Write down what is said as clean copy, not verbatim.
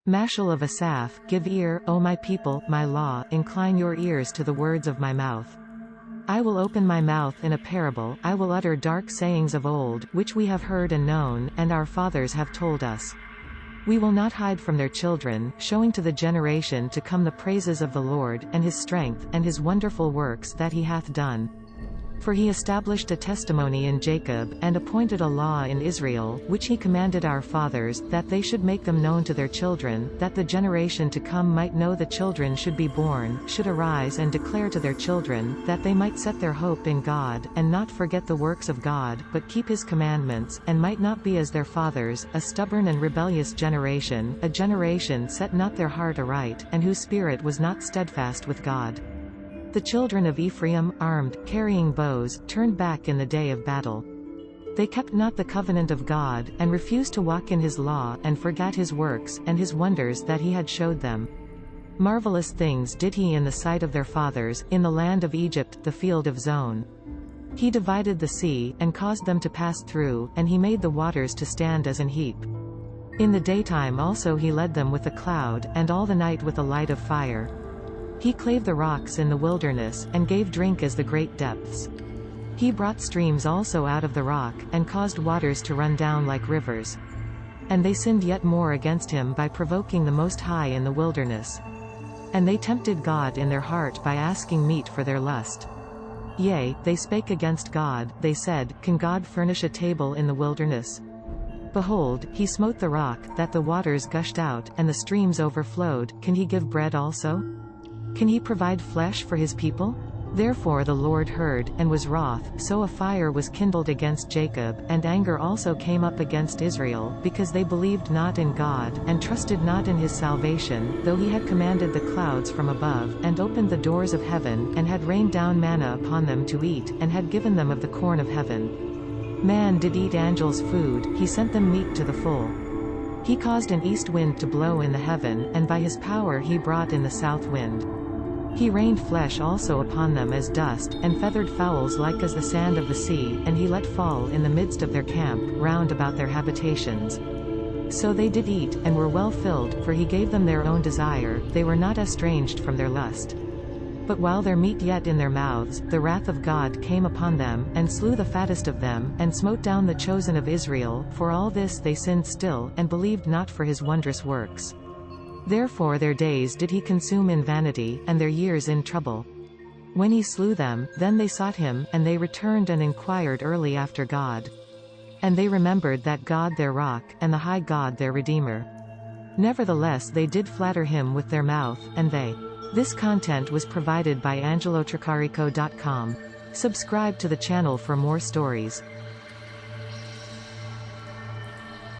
Maschil of Asaph, give ear, O my people, my law, incline your ears to the words of my mouth. I will open my mouth in a parable, I will utter dark sayings of old, which we have heard and known, and our fathers have told us. We will not hide from their children, showing to the generation to come the praises of the Lord, and his strength, and his wonderful works that he hath done. For he established a testimony in Jacob, and appointed a law in Israel, which he commanded our fathers, that they should make them known to their children, that the generation to come might know the children should be born, should arise and declare to their children, that they might set their hope in God, and not forget the works of God, but keep his commandments, and might not be as their fathers, a stubborn and rebellious generation, a generation set not their heart aright, and whose spirit was not steadfast with God. The children of Ephraim, armed, carrying bows, turned back in the day of battle. They kept not the covenant of God, and refused to walk in his law, and forgat his works, and his wonders that he had showed them. Marvellous things did he in the sight of their fathers, in the land of Egypt, the field of Zoan. He divided the sea, and caused them to pass through, and he made the waters to stand as an heap. In the daytime also he led them with a cloud, and all the night with a light of fire. He clave the rocks in the wilderness, and gave drink as the great depths. He brought streams also out of the rock, and caused waters to run down like rivers. And they sinned yet more against him by provoking the Most High in the wilderness. And they tempted God in their heart by asking meat for their lust. Yea, they spake against God, they said, Can God furnish a table in the wilderness? Behold, he smote the rock, that the waters gushed out, and the streams overflowed, can he give bread also? Can he provide flesh for his people? Therefore the Lord heard, and was wroth, so a fire was kindled against Jacob, and anger also came up against Israel, because they believed not in God, and trusted not in his salvation, though he had commanded the clouds from above, and opened the doors of heaven, and had rained down manna upon them to eat, and had given them of the corn of heaven. Man did eat angels' food, he sent them meat to the full. He caused an east wind to blow in the heaven, and by his power he brought in the south wind. He rained flesh also upon them as dust, and feathered fowls like as the sand of the sea, and he let fall in the midst of their camp, round about their habitations. So they did eat, and were well filled, for he gave them their own desire, they were not estranged from their lust. But while their meat yet in their mouths, the wrath of God came upon them, and slew the fattest of them, and smote down the chosen of Israel. For all this they sinned still, and believed not for his wondrous works. Therefore their days did he consume in vanity, and their years in trouble. When he slew them, then they sought him, and they returned and enquired early after God. And they remembered that God their rock, and the high God their Redeemer. Nevertheless they did flatter him with their mouth, and they. This content was provided by angelotricarico.com. Subscribe to the channel for more stories.